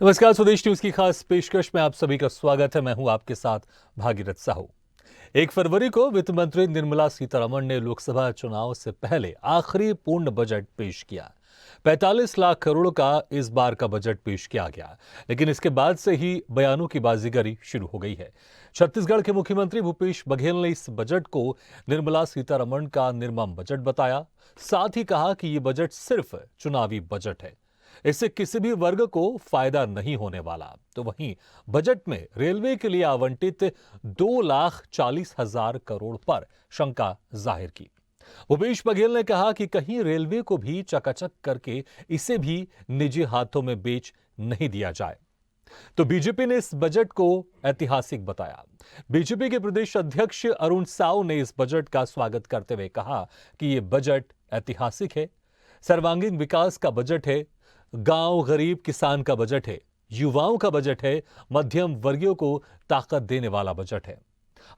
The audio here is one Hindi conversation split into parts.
नमस्कार, स्वदेश न्यूज की खास पेशकश में आप सभी का स्वागत है। मैं हूं आपके साथ भागीरथ साहू। 1 फरवरी को वित्त मंत्री निर्मला सीतारमण ने लोकसभा चुनाव से पहले आखिरी पूर्ण बजट पेश किया। 45 लाख करोड़ का इस बार का बजट पेश किया गया, लेकिन इसके बाद से ही बयानों की बाजीगरी शुरू हो गई है। छत्तीसगढ़ के मुख्यमंत्री भूपेश बघेल ने इस बजट को निर्मला सीतारमण का निर्मम बजट बताया। साथ ही कहा कि ये बजट सिर्फ चुनावी बजट है, इससे किसी भी वर्ग को फायदा नहीं होने वाला। तो वहीं बजट में रेलवे के लिए आवंटित 2,40,000 करोड़ पर शंका जाहिर की। भूपेश बघेल ने कहा कि कहीं रेलवे को भी चकाचक करके इसे भी निजी हाथों में बेच नहीं दिया जाए। तो बीजेपी ने इस बजट को ऐतिहासिक बताया। बीजेपी के प्रदेश अध्यक्ष अरुण साव ने इस बजट का स्वागत करते हुए कहा कि यह बजट ऐतिहासिक है, सर्वांगीण विकास का बजट है, गांव गरीब किसान का बजट है, युवाओं का बजट है, मध्यम वर्गीयों को ताकत देने वाला बजट है।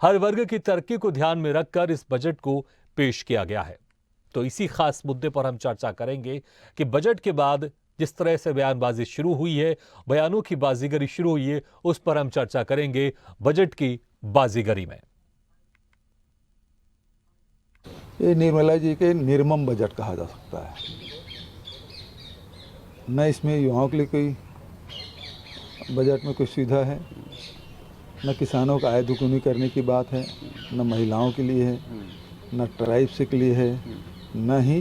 हर वर्ग की तरक्की को ध्यान में रखकर इस बजट को पेश किया गया है। तो इसी खास मुद्दे पर हम चर्चा करेंगे कि बजट के बाद जिस तरह से बयानबाजी शुरू हुई है, बयानों की बाजीगरी शुरू हुई है, उस पर हम चर्चा करेंगे बजट की बाजीगरी में। ये निर्मला जी के निर्मम बजट कहा जा सकता है। न इसमें युवाओं के लिए कोई बजट में कोई सुविधा है, न किसानों का आय दुगुनी करने की बात है, न महिलाओं के लिए है, न ट्राइब्स के लिए है, न ही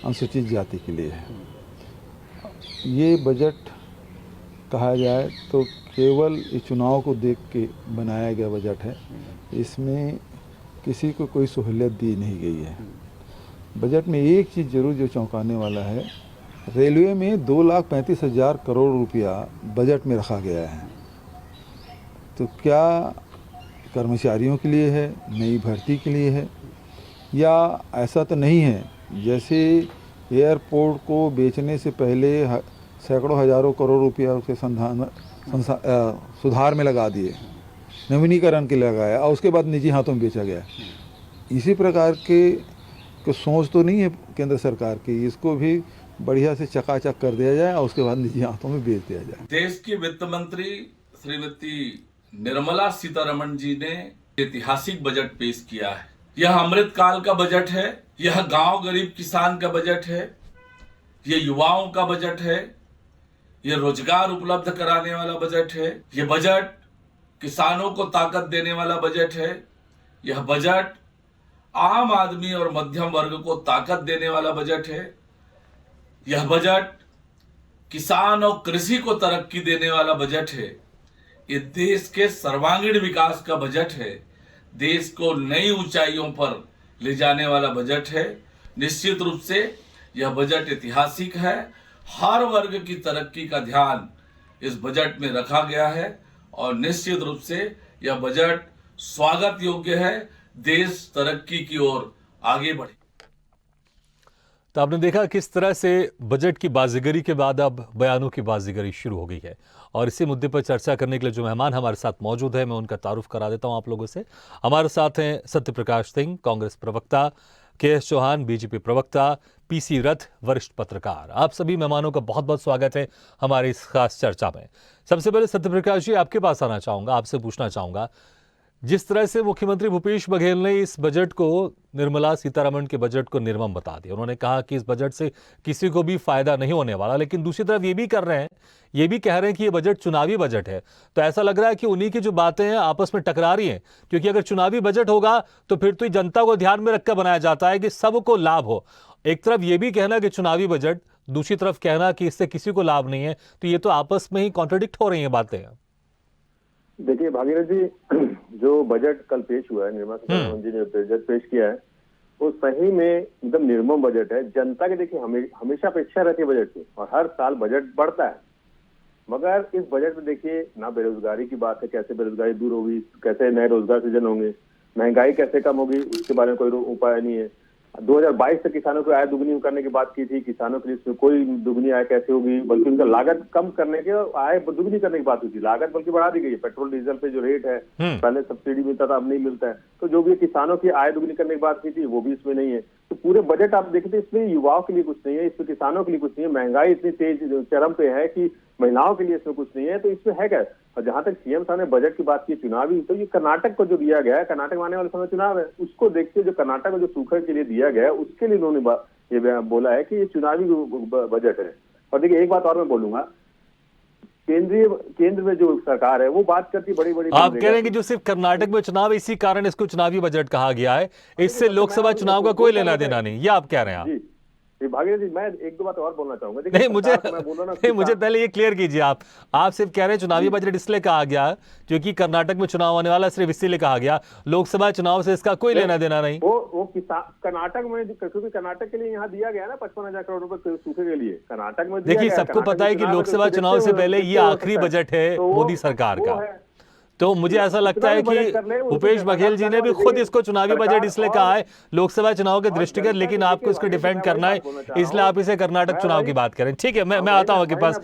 अनुसूचित जाति के लिए है। ये बजट कहा जाए तो केवल इस चुनाव को देख के बनाया गया बजट है। इसमें किसी को कोई सहूलियत दी नहीं गई है। बजट में एक चीज़ जरूर जो चौंकाने वाला है, रेलवे में 2,35,000 करोड़ रुपया बजट में रखा गया है। तो क्या कर्मचारियों के लिए है, नई भर्ती के लिए है, या ऐसा तो नहीं है जैसे एयरपोर्ट को बेचने से पहले सैकड़ों हजारों करोड़ रुपया उसके सुधार में लगा दिए, नवीनीकरण के लगाया और उसके बाद निजी हाथों में बेचा गया। इसी प्रकार के सोच तो नहीं है केंद्र सरकार की, इसको भी बढ़िया से चकाचक कर दिया जाए और उसके बाद निजी हाथों में बेच दिया जाए। देश की वित्त मंत्री श्रीमती निर्मला सीतारमण जी ने ऐतिहासिक बजट पेश किया है। यह अमृतकाल का बजट है, यह गांव गरीब किसान का बजट है, यह युवाओं का बजट है, यह रोजगार उपलब्ध कराने वाला बजट है, यह बजट किसानों को ताकत देने वाला बजट है, यह बजट आम आदमी और मध्यम वर्ग को ताकत देने वाला बजट है, यह बजट किसान और कृषि को तरक्की देने वाला बजट है। ये देश के सर्वांगीण विकास का बजट है, देश को नई ऊंचाइयों पर ले जाने वाला बजट है। निश्चित रूप से यह बजट ऐतिहासिक है। हर वर्ग की तरक्की का ध्यान इस बजट में रखा गया है और निश्चित रूप से यह बजट स्वागत योग्य है। देश तरक्की की ओर आगे बढ़े। तो आपने देखा किस तरह से बजट की बाजीगरी के बाद अब बयानों की बाजीगरी शुरू हो गई है। और इसी मुद्दे पर चर्चा करने के लिए जो मेहमान हमारे साथ मौजूद है, मैं उनका तारुफ करा देता हूं आप लोगों से। हमारे साथ हैं सत्यप्रकाश सिंह, कांग्रेस प्रवक्ता, के.एस. चौहान, बीजेपी प्रवक्ता, पी.सी. रथ, वरिष्ठ पत्रकार। आप सभी मेहमानों का बहुत बहुत स्वागत है हमारी इस खास चर्चा में। सबसे पहले सत्यप्रकाश जी, आपके पास आना चाहूंगा, आपसे पूछना चाहूंगा, जिस तरह से मुख्यमंत्री भूपेश बघेल ने इस बजट को, निर्मला सीतारमण के बजट को निर्मम बता दिया। उन्होंने कहा कि इस बजट से किसी को भी फायदा नहीं होने वाला, लेकिन दूसरी तरफ ये भी कर रहे हैं, ये भी कह रहे हैं कि ये बजट चुनावी बजट है। तो ऐसा लग रहा है कि उन्हीं की जो बातें हैं आपस में टकरा रही हैं, क्योंकि अगर चुनावी बजट होगा तो फिर तो जनता को ध्यान में रखकर बनाया जाता है कि सबको लाभ हो। एक तरफ ये भी कहना कि चुनावी बजट, दूसरी तरफ कहना कि इससे किसी को लाभ नहीं है, तो ये तो आपस में ही कॉन्ट्रडिक्ट हो रही है बातें। देखिए भागीरथ जी, जो बजट कल पेश हुआ है, निर्मला सीतारमण जी ने बजट पेश किया है, वो सही में एकदम निर्मम बजट है। जनता के देखिए हमेशा अपेक्षा रहती है बजट की और हर साल बजट बढ़ता है, मगर इस बजट में देखिए ना बेरोजगारी की बात है, कैसे बेरोजगारी दूर होगी, कैसे नए रोजगार सृजन होंगे, महंगाई कैसे कम होगी, उसके बारे में कोई उपाय नहीं है। 2022 तक किसानों को आय दुगनी करने की बात की थी, किसानों के लिए इसमें कोई दुगनी आय कैसे होगी, बल्कि उनका लागत कम करने के, आय दुगनी करने की बात हुई थी। लागत बल्कि बढ़ा दी गई है। पेट्रोल डीजल पे जो रेट है, पहले सब्सिडी मिलता था, अब नहीं मिलता है। तो जो भी किसानों की आय दुगनी करने की बात की थी वो भी इसमें नहीं है। तो पूरे बजट आप देखें तो इसमें युवाओं के लिए कुछ नहीं है, इसमें किसानों के लिए कुछ नहीं है, महंगाई इतनी तेज चरम पे है कि महिलाओं के लिए इसमें कुछ नहीं है, तो इसमें है क्या? और जहां तक सीएम साहब ने बजट की बात की चुनावी, तो ये कर्नाटक को जो दिया गया है, कर्नाटक में आने वाले समय चुनाव है, उसको देखते जो कर्नाटक को जो सूखे के लिए दिया गया है, उसके लिए उन्होंने ये बोला है कि ये चुनावी बजट है। और देखिए एक बात और मैं बोलूंगा, केंद्र में जो सरकार है वो बात करती बड़ी बड़ी, आप कह रहे हैं कि जो सिर्फ कर्नाटक में चुनाव है इसी कारण इसको चुनावी बजट कहा गया है, इससे लोकसभा चुनाव का कोई लेना देना नहीं, ये आप कह रहे हैं आप? जी भागीरथ जी, मैं एक दो बात और बोलना चाहूंगा। नहीं मुझे पहले ये क्लियर कीजिए, आप सिर्फ कह रहे हैं चुनावी बजट इसलिए कहा गया क्योंकि कर्नाटक में चुनाव होने वाला, सिर्फ इसीलिए कहा गया, लोकसभा चुनाव से इसका कोई लेना देना नहीं। वो कर्नाटक में, क्योंकि कर्नाटक के लिए यहाँ दिया गया ना 55,000 करोड़ रुपए सूखे के लिए, कर्नाटक में देखिए सबको पता है कि लोकसभा चुनाव से पहले ये आखिरी बजट है मोदी सरकार का, तो मुझे ऐसा लगता है कि भूपेश बघेल जी ने भी खुद इसको चुनावी बजट इसलिए कहा है लोकसभा चुनाव के दृष्टिगत, लेकिन आपको इसको डिफेंड करना है इसलिए आप इसे कर्नाटक चुनाव की बात करें। ठीक है, मैं आता हूं आपके पास।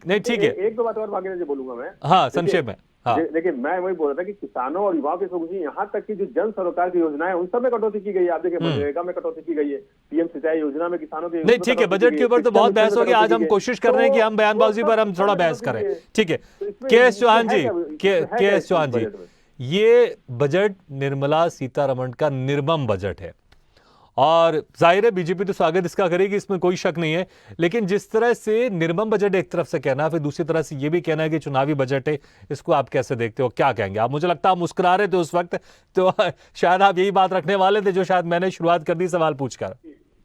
नहीं ठीक है, एक दो बात और भागीरथ जी बोलूंगा मैं। हाँ संक्षेप में। हाँ देखिए मैं वही बोल रहा था कि किसानों और युवाओं के सुख, यहाँ तक कि जो जन सरोकार की योजनाएं हैं उन सब में कटौती की गई है। आप देखिए मनरेगा में कटौती की गई है, पीएम सिंचाई योजना में किसानों के नहीं ठीक है, बजट के ऊपर तो बहुत बहस होगी, आज हम कोशिश कर रहे हैं कि हम बयानबाजी पर हम थोड़ा बहस करें। ठीक है, के.एस. चौहान जी, ये बजट निर्मला सीतारमण का निर्मम बजट है और जाहिर है बीजेपी तो स्वागत इसका करेगी, इसमें कोई शक नहीं है, लेकिन जिस तरह से निर्मम बजट एक तरफ से कहना, फिर दूसरी तरह से ये भी कहना है कि चुनावी बजट है, इसको आप कैसे देखते हो, क्या कहेंगे आप? मुझे लगता है आप मुस्कुरा रहे थे उस वक्त, तो शायद आप यही बात रखने वाले थे जो शायद मैंने शुरुआत कर दी सवाल पूछकर।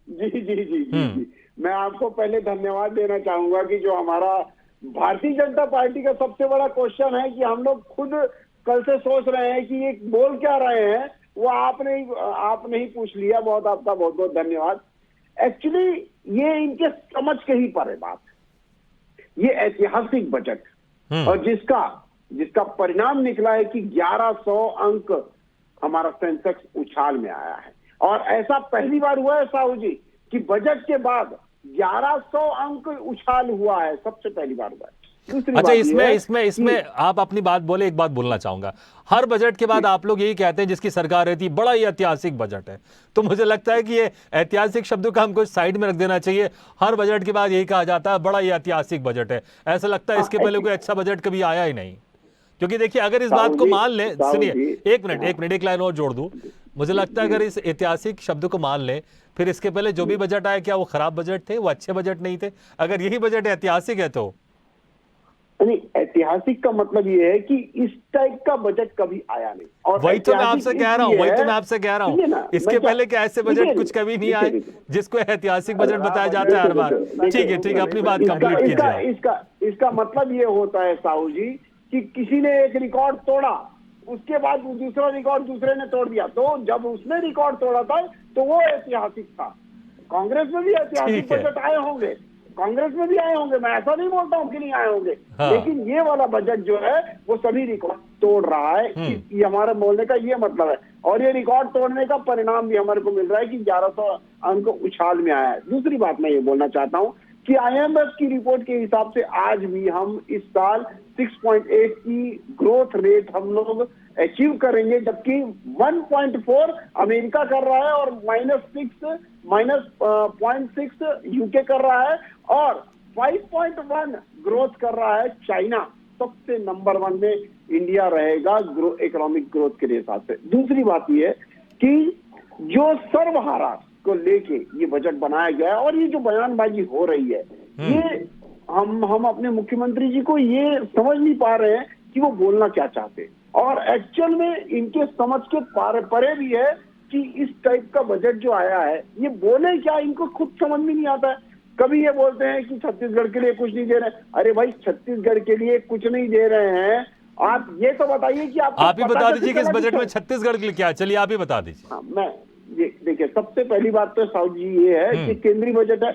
जी मैं आपको पहले धन्यवाद देना चाहूंगा कि जो हमारा भारतीय जनता पार्टी का सबसे बड़ा क्वेश्चन है कि हम लोग खुद कल से सोच रहे हैं कि ये बोल क्या रहे हैं, वो आपने ही पूछ लिया। बहुत आपका बहुत बहुत धन्यवाद। एक्चुअली ये इनके समझ के ही पर है बात, ये ऐतिहासिक बजट और जिसका परिणाम निकला है कि 1100 अंक हमारा सेंसेक्स उछाल में आया है, और ऐसा पहली बार हुआ है साहू जी कि बजट के बाद 1100 अंक उछाल हुआ है, सबसे पहली बार हुआ है। अच्छा, इसमें आप अपनी बात बोले, एक बात बोलना चाहूंगा, हर बजट के बाद आप लोग यही कहते हैं जिसकी सरकार रहती बड़ा ही ऐतिहासिक बजट है, तो मुझे लगता है कि ये ऐतिहासिक शब्दों का हमको साइड में रख देना चाहिए। हर बजट के बाद यही कहा जाता है बड़ा ही ऐतिहासिक बजट है, ऐसा लगता है इसके पहले कोई अच्छा बजट कभी आया ही नहीं। क्योंकि देखिए अगर इस बात को मान लें, सुनिए एक मिनट एक लाइन और जोड़ दूं, मुझे लगता है अगर इस ऐतिहासिक शब्द को मान लें, फिर इसके पहले जो भी बजट आए क्या वो खराब बजट थे, वो अच्छे बजट नहीं थे? अगर यही बजट ऐतिहासिक है तो नहीं, ऐतिहासिक का मतलब ये है कि इस टाइप का बजट कभी आया नहीं। और वही तो मैं आपसे कह रहा हूँ, इसके पहले क्या ऐसे बजट कुछ कभी नहीं आए जिसको ऐतिहासिक बजट बताया जाता है हर बार? ठीक है, अपनी बात कंप्लीट कीजिए। इसका मतलब ये होता है साहू जी कि किसी ने एक रिकॉर्ड तोड़ा, उसके बाद दूसरा रिकॉर्ड दूसरे ने तोड़ दिया, तो जब उसने रिकॉर्ड तोड़ा था तो वो ऐतिहासिक था। कांग्रेस में भी ऐतिहासिक बजट आए होंगे, कांग्रेस में भी आए होंगे, मैं ऐसा नहीं बोलता हूँ कि नहीं आए होंगे, लेकिन ये वाला बजट जो है वो सभी रिकॉर्ड तोड़ रहा है, ये हमारे बोलने का ये मतलब है। और ये रिकॉर्ड तोड़ने का परिणाम भी हमारे को मिल रहा है कि 1100 अंक उछाल में आया है। दूसरी बात मैं ये बोलना चाहता हूँ कि IMF की रिपोर्ट के हिसाब से आज भी हम इस साल 6.8 की ग्रोथ रेट हम लोग अचीव करेंगे, जबकि 1.4 अमेरिका कर रहा है और -0.6 यूके कर रहा है और 5.1 ग्रोथ कर रहा है चाइना। सबसे नंबर 1 में इंडिया रहेगा इकोनॉमिक ग्रोथ के हिसाब से। दूसरी बात यह है कि जो सर्वहारा को लेके ये बजट बनाया गया है और ये जो बयानबाजी हो रही है, ये हम अपने मुख्यमंत्री जी को ये समझ नहीं पा रहे हैं कि वो बोलना क्या चाहते हैं, और एक्चुअल में इनके समझ के परे भी है कि इस टाइप का बजट जो आया है ये बोले क्या, इनको खुद समझ में नहीं आता है। कभी ये बोलते हैं कि छत्तीसगढ़ के लिए कुछ नहीं दे रहे, अरे भाई छत्तीसगढ़ के लिए कुछ नहीं दे रहे हैं, आप ये तो बताइए कि आप ही बता दीजिए कि इस बजट में छत्तीसगढ़ के लिए क्या, चलिए आप ही बता दीजिए। हाँ, मैं ये देखिए, सबसे पहली बात तो साउथ जी ये है कि केंद्रीय बजट है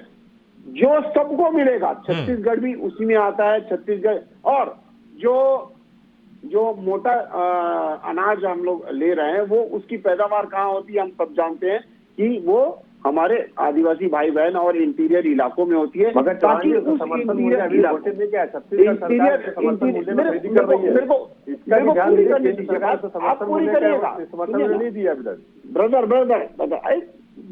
जो सबको मिलेगा, छत्तीसगढ़ भी उसी में आता है। छत्तीसगढ़ और जो मोटा अनाज हम लोग ले रहे हैं वो उसकी पैदावार कहाँ होती है, हम सब जानते हैं कि वो हमारे आदिवासी भाई बहन और इंटीरियर इलाकों में होती है। मगर ताकि ब्रदर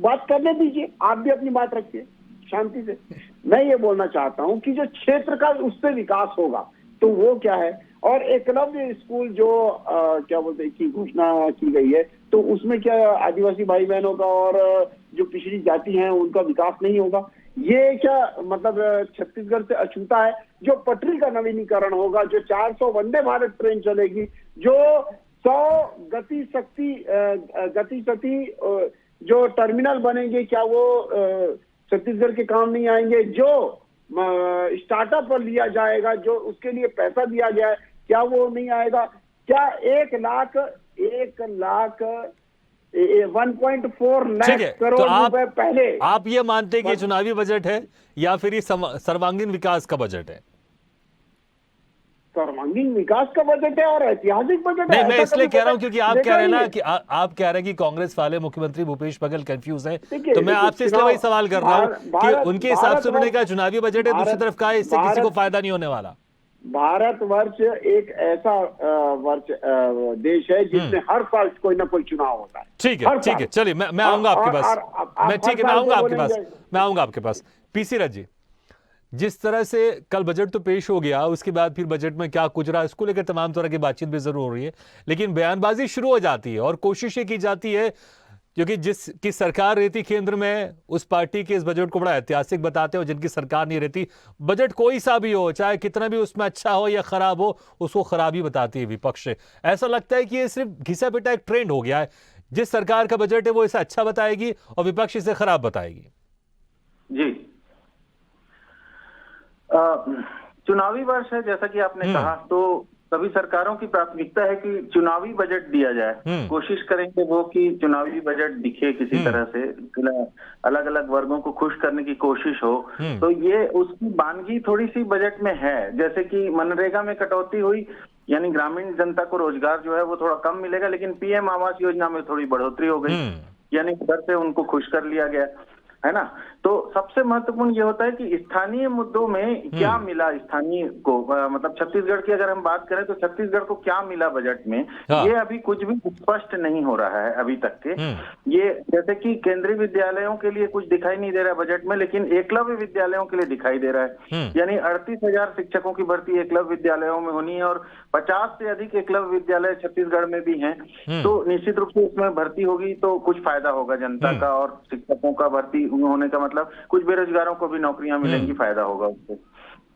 बात करने दीजिए, आप भी अपनी बात रखिए शांति से। मैं ये बोलना चाहता हूं कि जो क्षेत्र का उससे विकास होगा तो वो क्या है, और एकलव्य स्कूल जो क्या बोलते हैं की घोषणा की गई है, तो उसमें क्या आदिवासी भाई बहनों का और जो पिछड़ी जाति हैं उनका विकास नहीं होगा? ये क्या मतलब छत्तीसगढ़ से अछूता है? जो पटरी का नवीनीकरण होगा, जो 400 वंदे भारत ट्रेन चलेगी, जो 100 गति शक्ति जो टर्मिनल बनेंगे, क्या वो छत्तीसगढ़ के काम नहीं आएंगे? जो स्टार्टअप पर लिया जाएगा, जो उसके लिए पैसा दिया गया है, क्या वो नहीं आएगा? क्या 1.4 ठीक लाख है, करोड़ तो रुपए पहले। आप ये मानते हैं कि ये चुनावी बजट है या फिर ये सर्वांगीण विकास का बजट है? सर्वांगीण विकास का बजट है और ऐतिहासिक बजट है। नहीं, मैं ऐसा इसलिए कभी कह रहा हूं क्योंकि आप देखा कह रहे हैं नहीं ना है। कि आप कह रहे हैं कि कांग्रेस वाले मुख्यमंत्री भूपेश बघेल कंफ्यूज हैं, देखिए, तो मैं आपसे इसलिए वही सवाल कर रहा हूं कि उनके हिसाब से उन्होंने कहा चुनावी बजट है, दूसरी तरफ कहा इससे किसी को फायदा नहीं होने वाला। भारतवर्ष एक ऐसा देश है जिसमें हर साल कोई ना कोई चुनाव होता है। ठीक है, चलिए मैं आऊंगा आपके पास। मैं ठीक है, मैं आऊंगा आपके पास, मैं आऊंगा आपके पास। पीसी रथ जी, जिस तरह से कल बजट तो पेश हो गया, उसके बाद फिर बजट में क्या कुछ रहा, इसको लेकर तमाम तरह की बातचीत भी जरूर हो रही है, लेकिन बयानबाजी शुरू हो जाती है और कोशिश ये की जाती है, क्योंकि जिसकी सरकार रहती केंद्र में, उस पार्टी के इस बजट को बड़ा ऐतिहासिक बताते हो, जिनकी सरकार नहीं रहती, बजट कोई सा भी हो, चाहे कितना भी उसमें अच्छा हो या खराब हो, उसको खराब ही बताती है विपक्ष। ऐसा लगता है कि ये सिर्फ घिसा पिटा एक ट्रेंड हो गया है, जिस सरकार का बजट है वो इसे अच्छा बताएगी और विपक्ष इसे खराब बताएगी। जी, चुनावी वर्ष है जैसा कि आपने कहा, तो सभी सरकारों की प्राथमिकता है कि चुनावी बजट दिया जाए। कोशिश करेंगे वो कि चुनावी बजट दिखे किसी तरह से, अलग अलग वर्गों को खुश करने की कोशिश हो। तो ये उसकी बानगी थोड़ी सी बजट में है, जैसे कि मनरेगा में कटौती हुई, यानी ग्रामीण जनता को रोजगार जो है वो थोड़ा कम मिलेगा, लेकिन पीएम आवास योजना में थोड़ी बढ़ोतरी हो गई, यानी उधर से उनको खुश कर लिया गया, है ना। तो सबसे महत्वपूर्ण ये होता है कि स्थानीय मुद्दों में क्या मिला स्थानीय को, मतलब छत्तीसगढ़ की अगर हम बात करें तो छत्तीसगढ़ को क्या मिला बजट में, ये अभी कुछ भी स्पष्ट नहीं हो रहा है अभी तक के। ये जैसे कि केंद्रीय विद्यालयों के लिए कुछ दिखाई नहीं दे रहा है बजट में, लेकिन एकलव्य विद्यालयों के लिए दिखाई दे रहा है। यानी 38,000 शिक्षकों की भर्ती एकलव्य विद्यालयों में होनी है और 50 से अधिक एकलव्य विद्यालय छत्तीसगढ़ में भी हैं। तो निश्चित रूप से इसमें भर्ती होगी तो कुछ फायदा होगा जनता का, और शिक्षकों का भर्ती होने का मतलब कुछ बेरोजगारों को भी नौकरियां मिलेंगी, फायदा होगा उससे।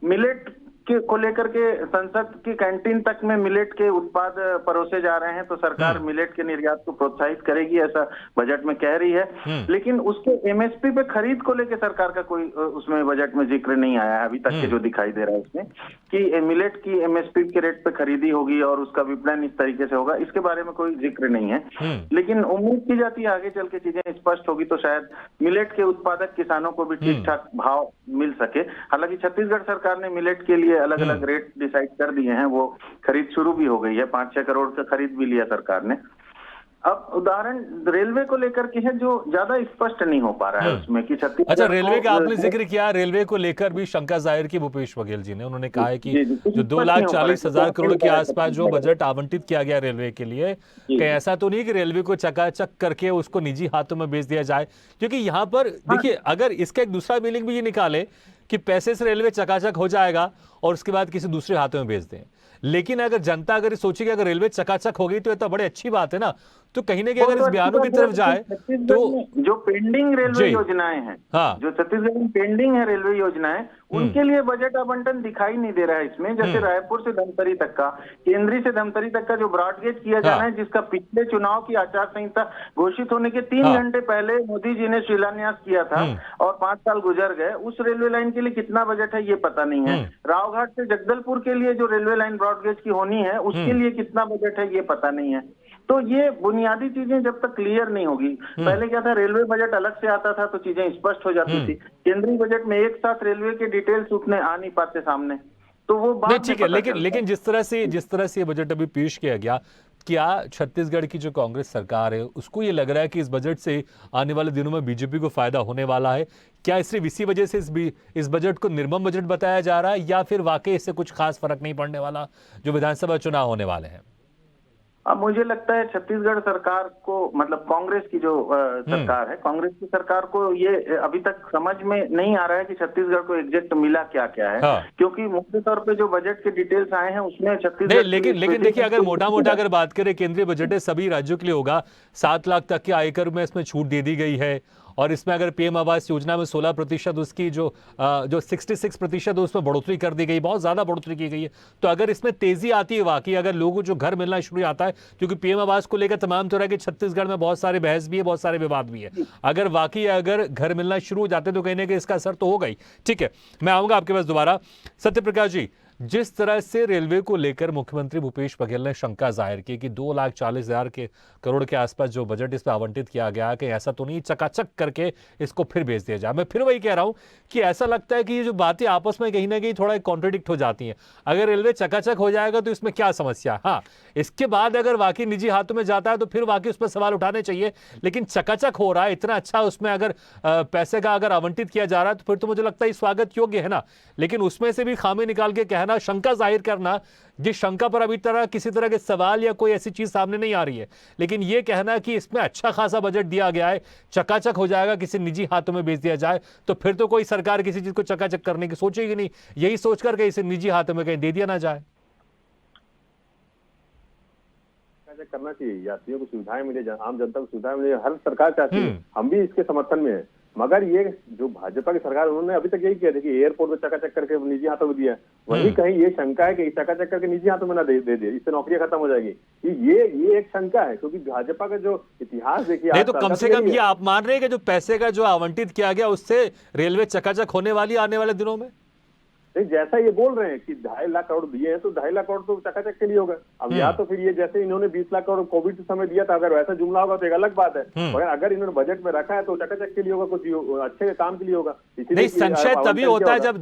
मिलेट को लेकर के संसद की कैंटीन तक में मिलेट के उत्पाद परोसे जा रहे हैं, तो सरकार मिलेट के निर्यात को प्रोत्साहित करेगी, ऐसा बजट में कह रही है। लेकिन उसके एमएसपी पे खरीद को लेकर सरकार का कोई उसमें बजट में जिक्र नहीं आया है अभी तक के, जो दिखाई दे रहा है उसमें कि मिलेट की एमएसपी के रेट पे खरीदी होगी और उसका विपणन इस तरीके से होगा, इसके बारे में कोई जिक्र नहीं है। लेकिन उम्मीद की जाती है आगे चल के चीजें स्पष्ट होगी तो शायद मिलेट के उत्पादक किसानों को भी ठीक ठाक भाव मिल सके। हालांकि छत्तीसगढ़ सरकार ने मिलेट के लिए अलग अलग रेट डिसाइड कर दिए हैं, वो खरीद शुरू भी हो गई है, 5-6 करोड़ का खरीद भी लिया सरकार ने। अब उदाहरण रेलवे को लेकर के है जो ज्यादा स्पष्ट नहीं हो पा रहा है उसमें कि छत्तीसगढ़। अच्छा, रेलवे का आपने जिक्र किया, रेलवे को लेकर भी शंका जाहिर की भूपेश बघेल जी ने, उन्होंने कहा है कि जो 2,40,000 करोड़ के आसपास जो बजट आवंटित किया गया रेलवे के लिए, कहीं ऐसा तो नहीं कि रेलवे को चकाचक करके उसको निजी हाथों में बेच दिया जाए, क्योंकि यहाँ पर देखिए अगर इसका एक दूसरा मीनिंग भी ये निकाले कि पैसे से रेलवे चकाचक हो जाएगा और उसके बाद किसी दूसरे हाथों में बेच दें, लेकिन अगर जनता अगर सोचेगी अगर रेलवे चकाचक हो गई तो ये तो बड़ी अच्छी बात है ना, तो कहीं ना कहीं अगर इस बयानों की तरफ जाए तो जो पेंडिंग रेलवे योजनाएं हैं, जो छत्तीसगढ़ में पेंडिंग है रेलवे योजनाएं, उनके लिए बजट आवंटन दिखाई नहीं दे रहा है इसमें। जैसे रायपुर से धमतरी तक का, केंद्री से धमतरी तक का जो ब्रॉडगेज किया जाना है, जिसका पिछले चुनाव की आचार संहिता घोषित होने के 3 घंटे पहले मोदी जी ने शिलान्यास किया था और 5 साल गुजर गए, उस रेलवे लाइन के लिए कितना बजट है ये पता नहीं है। रावघाट से जगदलपुर के लिए जो रेलवे लाइन ब्रॉडगेज की होनी है उसके लिए कितना बजट है ये पता नहीं है। तो ये बुनियादी चीजें जब तक क्लियर नहीं होगी, पहले क्या था रेलवे बजट अलग से आता था तो चीजें स्पष्ट हो जाती थी, केंद्रीय बजट में एक साथ रेलवे के डिटेल्स उतने आ नहीं पाते सामने, तो वो बात ठीक है। लेकिन जिस तरह से ये बजट अभी पेश किया गया, क्या छत्तीसगढ़ की जो कांग्रेस सरकार है उसको ये लग रहा है कि इस बजट से आने वाले दिनों में बीजेपी को फायदा होने वाला है? क्या सिर्फ इसी वजह से इस बजट को निर्मम बजट बताया जा रहा है, या फिर वाकई इससे कुछ खास फर्क नहीं पड़ने वाला जो विधानसभा चुनाव होने वाले हैं? अब मुझे लगता है छत्तीसगढ़ सरकार को, मतलब कांग्रेस की जो सरकार है, कांग्रेस की सरकार को ये अभी तक समझ में नहीं आ रहा है कि छत्तीसगढ़ को एग्जैक्ट मिला क्या क्या है। हाँ। क्योंकि मुख्य तौर पे जो बजट के डिटेल्स आए हैं उसमें नहीं, छत्तीसगढ़ लेकिन देखिए, अगर मोटा मोटा अगर बात करें, केंद्रीय बजट है, सभी राज्यों के लिए होगा। 7 लाख तक के आयकर में इसमें छूट दे दी गई है, और इसमें अगर पीएम आवास योजना में 16% उसकी जो 66% उसमें बढ़ोतरी कर दी गई, बहुत ज्यादा बढ़ोतरी की गई है। तो अगर इसमें तेजी आती है वाकई, अगर लोगों को जो घर मिलना शुरू आता है, क्योंकि पीएम आवास को लेकर तमाम तरह के छत्तीसगढ़ में बहुत सारे बहस भी है, बहुत सारे विवाद भी है, अगर वाकई अगर घर मिलना शुरू हो जाते तो कहीं ना कहीं इसका असर तो होगा ही। ठीक है, मैं आऊंगा आपके पास दोबारा। सत्यप्रकाश जी, जिस तरह से रेलवे को लेकर मुख्यमंत्री भूपेश बघेल ने शंका जाहिर की कि 2,40,000 करोड़ के आसपास जो बजट इस पर आवंटित किया गया, कि ऐसा तो नहीं चकाचक करके इसको फिर भेज दिया जाए। मैं फिर वही कह रहा हूं कि ऐसा लगता है कि ये जो बातें आपस में कहीं ना कहीं थोड़ा कॉन्ट्रडिक्ट हो जाती हैं। अगर रेलवे चकाचक हो जाएगा तो इसमें क्या समस्या? हाँ, इसके बाद अगर वाकई निजी हाथों में जाता है तो फिर वाकई उस पर सवाल उठाने चाहिए, लेकिन चकाचक हो रहा है इतना अच्छा, उसमें अगर पैसे का अगर आवंटित किया जा रहा है तो फिर तो मुझे लगता है स्वागत योग्य है ना। लेकिन उसमें से भी खामी निकाल के कहना, शंका जाहिर करना, जिस शंका पर अभी तरह किसी तरह के सवाल या कोई ऐसी चीज सामने नहीं आ रही है, लेकिन यह कहना कि इसमें अच्छा खासा बजट दिया गया है, चकाचक हो जाएगा, किसी निजी हाथों में भेज दिया जाए, तो फिर तो कोई सरकार किसी चीज को चकाचक करने की सोचेगी नहीं, यही सोचकर के इसे निजी हाथों में कहीं दे दिया ना जाए। करना चाहिए, यात्रियों को सुविधाएं मिले, आम जनता को सुविधाएं मिले, हर सरकार चाहती है, हम भी इसके समर्थन में है। मगर ये जो भाजपा की सरकार, उन्होंने अभी तक यही किया था कि एयरपोर्ट में चकाचक करके निजी हाथों में दिया। वहीं कहीं ये शंका है कि चकाचक करके निजी हाथों में ना दे दे, इससे नौकरियां खत्म हो जाएगी। ये एक शंका है, क्योंकि भाजपा का जो इतिहास देखिए, नहीं तो कम से कम ये आप मान रहे हैं कि जो पैसे का जो आवंटित किया गया उससे रेलवे चकाचक होने वाली आने वाले दिनों में? नहीं, जैसा ये बोल रहे हैं कि 2.5 लाख करोड़ दिए हैं, तो 2.5 लाख करोड़ तो चकाचक के लिए होगा। अब या तो फिर ये जैसे इन्होंने 20 लाख करोड़ कोविड के समय दिया था, अगर वैसा जुमला होगा तो एक अलग बात है, मगर अगर इन्होंने बजट में रखा है तो चकाचक के लिए होगा, कुछ अच्छे काम के लिए होगा। नहीं, संशय तभी होता है जब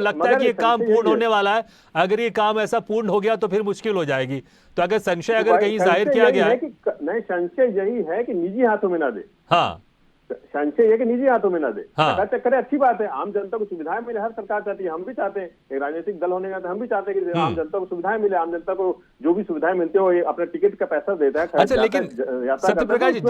लगता है कि ये काम पूर्ण होने वाला है। अगर ये काम ऐसा पूर्ण हो गया तो फिर मुश्किल हो जाएगी। तो अगर संशय अगर कहीं जाहिर किया गया है, नहीं, संशय यही है कि निजी हाथों में ना दे। हाँ, संशय ये कि निजी हाथों में ना दे, हाँ। चकाचक करे, अच्छी बात है, आम जनता को सुविधाएं मिले, हर सरकार चाहती है, हम भी चाहते हैं, एक राजनीतिक दल होने का तो हम भी चाहते हैं कि आम जनता को सुविधाएं मिले, आम जनता को जो भी सुविधाएं मिलती हो, अपने टिकट का पैसा देता है। अच्छा, लेकिन सत्यप्रकाश जी,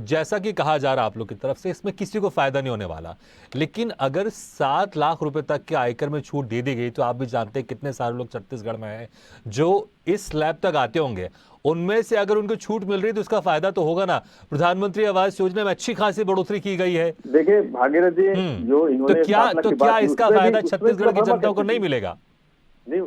जैसा कि कहा जा रहा है आप लोग की तरफ से, इसमें किसी को फायदा नहीं होने वाला, लेकिन अगर 7 लाख रुपए तक के आयकर में छूट दे दी गई, तो आप भी जानते हैं कितने सारे लोग छत्तीसगढ़ में हैं जो इस स्लैब तक आते होंगे, उनमें से अगर उनको छूट मिल रही है तो उसका फायदा तो होगा ना। प्रधानमंत्री आवास योजना में अच्छी खासी बढ़ोतरी की गई है। देखिए भागीरथ जी, जो इन्होंने तो क्या इसका फायदा छत्तीसगढ़ की जनता को नहीं मिलेगा? नहीं,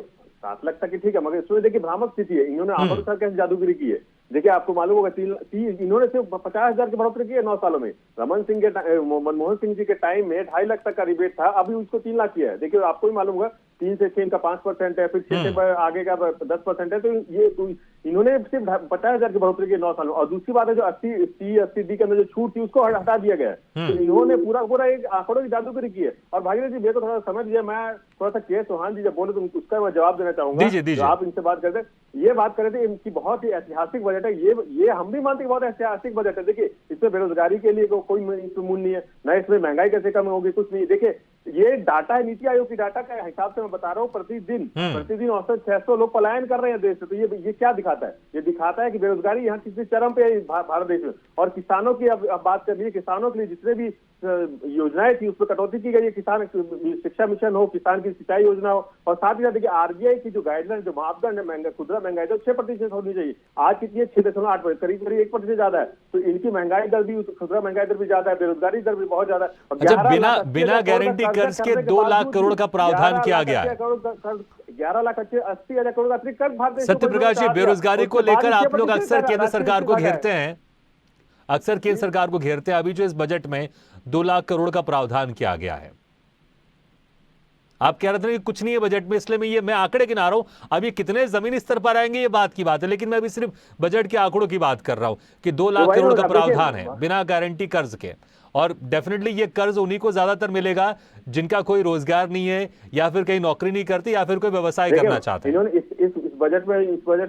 7 लाख तक की ठीक है, मगर इसमें देखिए भ्रामक स्थिति है। इन्होंने अमर सर कैसे जादूगिरी की है, देखिए आपको मालूम होगा, इन्होंने सिर्फ 50,000 की बढ़ोतरी की है 9 सालों में। मनमोहन सिंह जी के टाइम में 2.5 लाख तक का रिबेट था, अभी उसको 3 लाख किया है। देखिए आपको भी मालूम होगा, 3 से 6 का 5% है, फिर 6 से आगे का 10% है। तो ये इन्होंने सिर्फ 50,000 की बढ़ोतरी की 9 सालों। और दूसरी बात है, जो 80 डी के अंदर जो छूट थी उसको हटा दिया गया है। तो इन्होंने पूरा एक आंकड़ों की जादूगरी की है। और भागीरथ जी, मेरे को थोड़ा समझ दिया, मैं थोड़ा सा के चौहान जी जब बोले तो उसका मैं जवाब देना चाहूंगा। आप इनसे बात करते, ये बात कर रहे थे इनकी बहुत ही ऐतिहासिक बजट है। ये हम भी मानते हैं बहुत ऐतिहासिक बजट है। देखिए, इसमें बेरोजगारी के लिए कोई मूल्य नहीं है, न इसमें महंगाई कैसे कम होगी, कुछ नहीं। देखिए, ये डाटा है, नीति आयोग की डाटा का हिसाब से मैं बता रहा हूँ, प्रतिदिन औसत 600 लोग पलायन कर रहे हैं देश से। तो ये क्या दिखाता है? ये दिखाता है कि बेरोजगारी यहाँ किसी चरम पे है भारत देश में। और किसानों की अब बात कर लीजिए, किसानों के लिए जितने भी योजनाएं थी उसमें कटौती की गई है। किसान शिक्षा मिशन हो, किसान की सिंचाई योजना हो, और साथ ही साथ देखिए आरबीआई की जो गाइडलाइन, जो मापदंड है खुदरा महंगाई, जो 6% होनी चाहिए, आज कितनी है? 6.8%, करीब 1% ज्यादा है। तो इनकी महंगाई दर भी, खुदरा महंगाई दर भी ज्यादा है, बेरोजगारी दर भी बहुत ज्यादा है। अच्छा, बिना गारंटी कर्ज के 2 लाख करोड़ का प्रावधान किया गया है। 11,80,000 करोड़ का अतिरिक्त कर्ज भारत। सत्यप्रकाश जी, बेरोजगारी को लेकर आप लोग अक्सर केंद्र सरकार को घेरते हैं, अभी जो इस बजट में 2 लाख करोड़ का प्रावधान किया गया है, आप कह रहे थे कि कुछ नहीं है बजट में, इसलिए मैं आंकड़े गिना रहा हूं। अब ये कितने जमीनी स्तर पर आएंगे ये बात की बात है, लेकिन मैं अभी सिर्फ बजट के आंकड़ों की बात कर रहा हूं कि 2 लाख करोड़ का प्रावधान है बिना गारंटी कर्ज के। और डेफिनेटली ये कर्ज उन्हीं को ज्यादातर मिलेगा जिनका कोई रोजगार नहीं है, या फिर कहीं नौकरी नहीं करती, या फिर कोई व्यवसाय करना चाहते हैं। इन्होंने इस बजट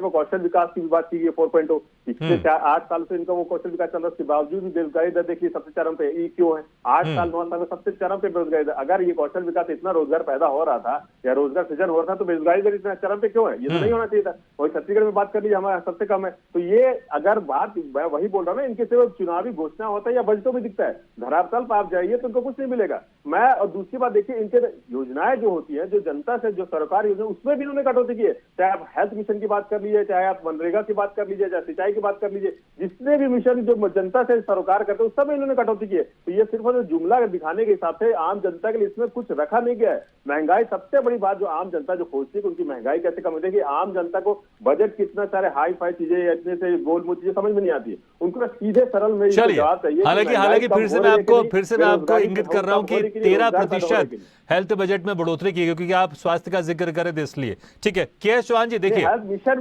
में कौशल विकास की भी बात की है 4.0। पिछले 8 साल से इनका वो कौशल विकास चल रहा है, उसके बावजूद भी बेरोजगारी दर देखिए सबसे चरम पे। ये क्यों है? 8 साल 9 साल में सबसे चरम पे बेरोजगारी दर। अगर ये कौशल विकास इतना रोजगार पैदा हो रहा था या रोजगार सृजन हो रहा था तो बेरोजगारी दर इतना चरम पे क्यों है? ये तो नहीं होना चाहिए था। वही छत्तीसगढ़ में बात कर लीजिए, हमारा सबसे कम है। तो ये अगर बात, मैं वही बोल रहा हूँ ना, इनके सिर्फ चुनावी घोषणा होता है या बजटों में दिखता है, धरातल पर आप जाइए तो उनको कुछ नहीं मिलेगा। मैं और दूसरी बात देखिए, इनके योजनाएं जो होती है, जो जनता से जो सरकार योजना, उसमें भी इन्होंने कटौती की है। चाहे आप हेल्थ मिशन की बात कर लीजिए, चाहे आप मनरेगा की बात कर लीजिए, चाहे सिंचाई की बात कर लीजिए, जितने भी मिशन जो जनता से सरोकार करते हैं उस सब में इन्होंने कटौती की है। तो ये सिर्फ जुमला दिखाने के हिसाब से आम जनता के लिए इसमें कुछ रखा नहीं गया है। महंगाई सबसे बड़ी बात जो आम जनता जो खोजती है कि उनकी महंगाई कैसे कम होती है, कि आम जनता को बजट कितना सारे हाई फाई चीजें, इतने से गोल मोल चीजें समझ में नहीं आती है। उनको सीधे सरल में जवाब चाहिए। हालांकि फिर से मैं आपको इंगित कर रहा हूं कि 13% हेल्थ बजट में बढ़ोतरी की गई, क्योंकि आप स्वास्थ्य का जिक्र करें तो इसलिए। ठीक है, के चौहान जी देखिए, हेल्थ मिशन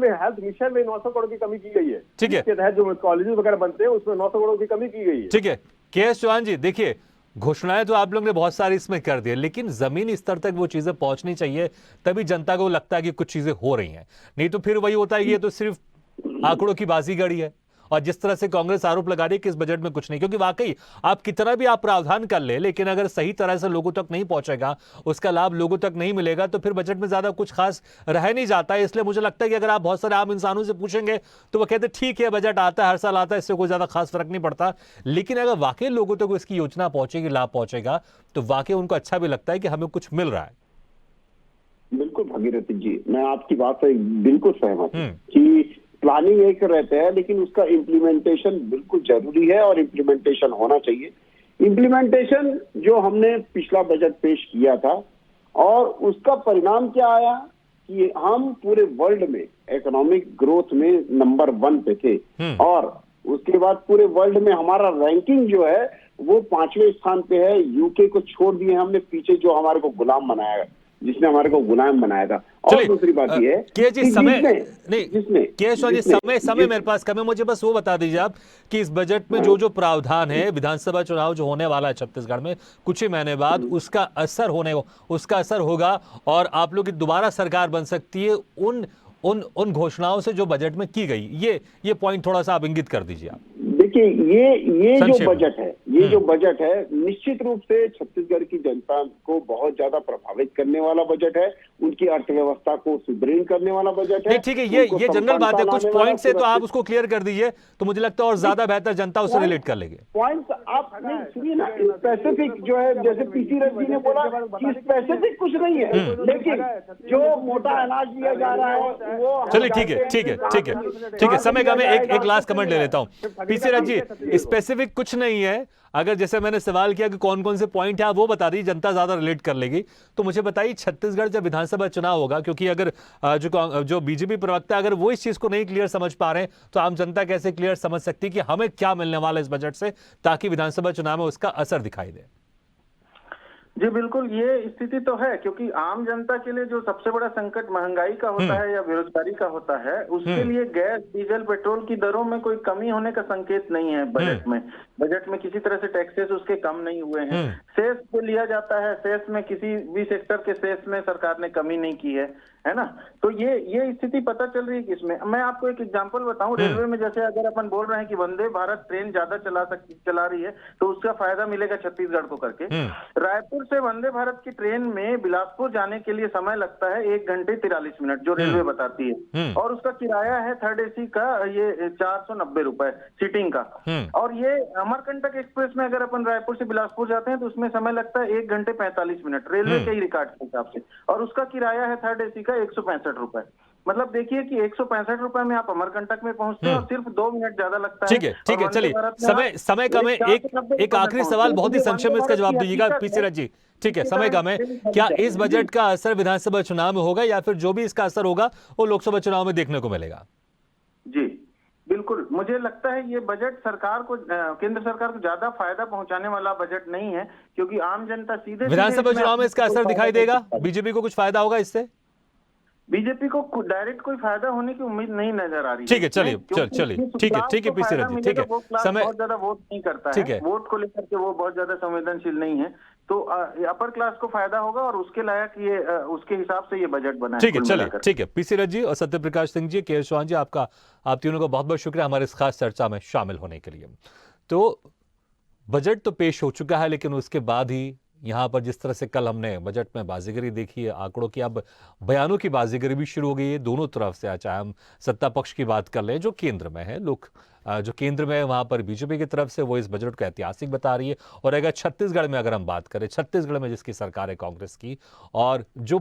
में 900 करोड़ की कमी की गई है। ठीक है, इसके तहत जो कॉलेजेस वगैरह बनते हैं उसमें 900 करोड़ की कमी की गई है। ठीक है, के चौहान जी देखिए, घोषणाएं तो आप लोग ने बहुत सारी इसमें कर दी है, लेकिन जमीनी स्तर तक वो चीजें पहुंचनी चाहिए, तभी जनता को लगता है कि कुछ चीजें हो रही हैं। नहीं तो फिर वही होता है, ये तो सिर्फ आंकड़ों की बाजीगरी है। और जिस तरह से कांग्रेस आरोप लगा रही है कि इस बजट में कुछ नहीं, क्योंकि वाकई आप कितना भी आप प्रावधान कर ले, लेकिन अगर सही तरह से लोगों तक नहीं पहुंचेगा, उसका लाभ लोगों तक नहीं मिलेगा, तो फिर बजट में ज्यादा कुछ खास रह नहीं जाता है। इसलिए मुझे लगता है कि अगर आप बहुत सारे आम इंसानों से पूछेंगे तो वो कहते ठीक है, बजट आता है, हर साल आता है, इससे कोई ज्यादा खास फर्क नहीं पड़ता। लेकिन अगर वाकई लोगों तक इसकी योजना पहुंचेगी, लाभ पहुंचेगा, तो वाकई उनको अच्छा भी लगता है कि हमें कुछ मिल रहा है। बिल्कुल भागीरथी जी, मैं आपकी बात से बिल्कुल सहमत हूँ कि प्लानिंग एक रहता है, लेकिन उसका इम्प्लीमेंटेशन बिल्कुल जरूरी है और इम्प्लीमेंटेशन होना चाहिए। इम्प्लीमेंटेशन जो हमने पिछला बजट पेश किया था और उसका परिणाम क्या आया कि हम पूरे वर्ल्ड में इकोनॉमिक ग्रोथ में नंबर 1 पे थे, और उसके बाद पूरे वर्ल्ड में हमारा रैंकिंग जो है वो 5वें स्थान पे है। यूके को छोड़ दिए हमने पीछे, जो हमारे को गुलाम बनाया, जिसने हमारे को गुलाम बनाया था। और दूसरी बात यह है कि जी समय जिसने समय मेरे पास कम है, मुझे बस वो बता दीजिए आप कि इस बजट में जो प्रावधान है, विधानसभा चुनाव जो होने वाला है छत्तीसगढ़ में कुछ ही महीने बाद, उसका असर होगा और आप लोग की दोबारा सरकार बन सकती है उन घोषणाओं से जो बजट में की गई। ये पॉइंट थोड़ा सा आप इंगित कर दीजिए। आप देखिए, ये जो बजट है, ये जो बजट है निश्चित रूप से छत्तीसगढ़ की जनता को बहुत ज्यादा प्रभावित करने वाला बजट है, उनकी अर्थव्यवस्था को सुदृढ़ करने वाला बजट है। ठीक है, ये जनरल बात है, कुछ पॉइंट से तो आप उसको क्लियर कर दीजिए, तो मुझे लगता है और ज्यादा बेहतर जनता उससे रिलेट कर लेगी। पॉइंट आप नहीं सुनिए ना, स्पेसिफिक जो है, जैसे पीसी रथ जी ने बोला कि स्पेसिफिक कुछ नहीं है, लेकिन जो मोटा अनाज दिया जा रहा है वो। चलिए ठीक है, समय का मैं एक लास्ट कमेंट ले लेता हूं। पीसी रथ जी, स्पेसिफिक कुछ नहीं है, अगर जैसे मैंने सवाल किया कि कौन कौन से पॉइंट है, आप वो बता दीजिए, जनता ज्यादा रिलेट कर लेगी। तो मुझे बताइए, छत्तीसगढ़ जब विधानसभा चुनाव होगा, क्योंकि अगर जो बीजेपी प्रवक्ता अगर वो इस चीज को नहीं क्लियर समझ पा रहे हैं, तो आम जनता कैसे क्लियर समझ सकती है कि हमें क्या मिलने वाला है इस बजट से, ताकि विधानसभा चुनाव में उसका असर दिखाई दे। जी बिल्कुल, ये स्थिति तो है, क्योंकि आम जनता के लिए जो सबसे बड़ा संकट महंगाई का होता है या बेरोजगारी का होता है, उसके लिए गैस, डीजल, पेट्रोल की दरों में कोई कमी होने का संकेत नहीं है बजट में। बजट में किसी तरह से टैक्सेस उसके कम नहीं हुए हैं। सेस पे लिया जाता है, सेस में किसी भी सेक्टर के सेस में सरकार ने कमी नहीं की है ना। तो ये स्थिति पता चल रही है कि इसमें मैं आपको एक एग्जांपल बताऊं, रेलवे में जैसे अगर अपन बोल रहे हैं कि वंदे भारत ट्रेन ज्यादा चला रही है, तो उसका फायदा मिलेगा छत्तीसगढ़ को करके। रायपुर से वंदे भारत की ट्रेन में बिलासपुर जाने के लिए समय लगता है 1 घंटे 43 मिनट, जो रेलवे बताती है, और उसका किराया है थर्ड एसी का ये 490 रुपए सीटिंग का। और ये अमरकंटक एक्सप्रेस में अगर अपन रायपुर से बिलासपुर जाते हैं तो उसमें समय लगता है 1 घंटे 45 मिनट, रेलवे के ही रिकॉर्ड के हिसाब से, और उसका किराया है थर्ड एसी का 165 रुपए। मतलब देखिए कि 165 रुपए में आप अमरकंटक में पहुंचते हैं और सिर्फ 2 मिनट ज्यादा लगता है। ठीक है, चलिए समय का मैं एक आखिरी सवाल बहुत ही संक्षेप में इसका जवाब दीजिएगा पीसी रथ जी। ठीक है, समय का मैं, क्या इस बजट का असर विधानसभा चुनाव में होगा, या फिर जो भी इसका असर होगा वो लोकसभा चुनाव में देखने को मिलेगा? जी बिल्कुल, मुझे लगता है ये बजट सरकार को, केंद्र सरकार को ज्यादा फायदा पहुंचाने वाला बजट नहीं है, क्योंकि आम जनता सीधे विधानसभा चुनाव में इसका असर दिखाई देगा, बीजेपी को कुछ फायदा होगा इससे? बीजेपी को डायरेक्ट कोई फायदा होने की उम्मीद नहीं नजर आ रही। ठीक है, चलिए ठीक है पीसी रथ जी, ठीक है, समय बहुत ज्यादा वोट नहीं करता है, वोट को लेकर के वो बहुत ज्यादा संवेदनशील नहीं है। तो अपर क्लास को फायदा होगा और उसके लायक ये उसके हिसाब से ये बजट बना है। ठीक है, कुल चलिए, मिलाकर। ठीक है। पीसी रथ जी और सत्य प्रकाश सिंह जी, के चौहान जी, आप तीनों का बहुत बहुत शुक्रिया हमारे इस खास चर्चा में शामिल होने के लिए। तो बजट तो पेश हो चुका है, लेकिन उसके बाद ही यहाँ पर जिस तरह से कल हमने बजट में बाजीगरी देखी है, आंकड़ों की, अब बयानों की बाजीगरी भी शुरू हो गई है दोनों तरफ से। चाहे हम सत्ता पक्ष की बात कर लें, जो केंद्र में है, लोग जो केंद्र में है वहाँ पर बीजेपी की तरफ से वो इस बजट को ऐतिहासिक बता रही है। और अगर छत्तीसगढ़ में अगर हम बात करें, छत्तीसगढ़ में जिसकी सरकार है कांग्रेस की, और जो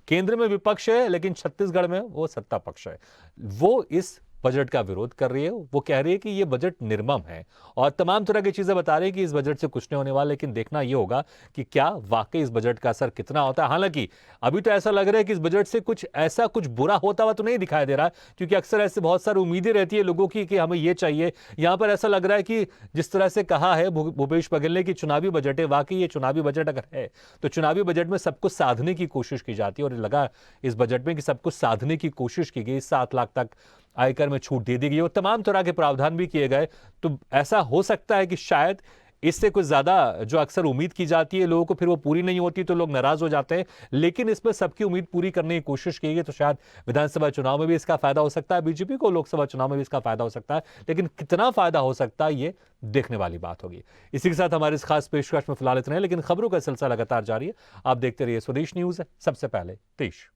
केंद्र में विपक्ष है लेकिन छत्तीसगढ़ में वो सत्ता पक्ष है, वो इस बजट का विरोध कर रही है। वो कह रही है कि ये बजट निर्मम है और तमाम तरह की चीजें बता रही है कि इस बजट से कुछ नहीं होने वाला। लेकिन देखना यह होगा कि क्या वाकई इस बजट का असर कितना होता है। हालांकि अभी तो ऐसा लग रहा है कि इस बजट से कुछ बुरा होता हुआ तो नहीं दिखाई दे रहा है, क्योंकि अक्सर ऐसे बहुत सारी उम्मीदें रहती है लोगों की कि हमें ये चाहिए। यहां पर ऐसा लग रहा है कि जिस तरह से कहा है भूपेश बघेल ने कि चुनावी बजट है, वाकई ये चुनावी बजट अगर है तो चुनावी बजट में सब कुछ साधने की कोशिश की जाती है। और लगा इस बजट में कि सब कुछ साधने की कोशिश की गई। 7 लाख तक आयकर में छूट दे दी गई और तमाम तरह के प्रावधान भी किए गए। तो ऐसा हो सकता है कि शायद इससे कुछ ज्यादा जो अक्सर उम्मीद की जाती है लोगों को, फिर वो पूरी नहीं होती तो लोग नाराज हो जाते हैं। लेकिन इसमें सबकी उम्मीद पूरी करने की कोशिश की गई, तो शायद विधानसभा चुनाव में भी इसका फायदा हो सकता है बीजेपी को, लोकसभा चुनाव में भी इसका फायदा हो सकता है। लेकिन कितना फायदा हो सकता है ये देखने वाली बात होगी। इसी के साथ हमारे इस खास पेशकश में फिलहाल इतना है, लेकिन खबरों का सिलसिला लगातार जारी है। आप देखते रहिए स्वदेश न्यूज, सबसे पहले देश।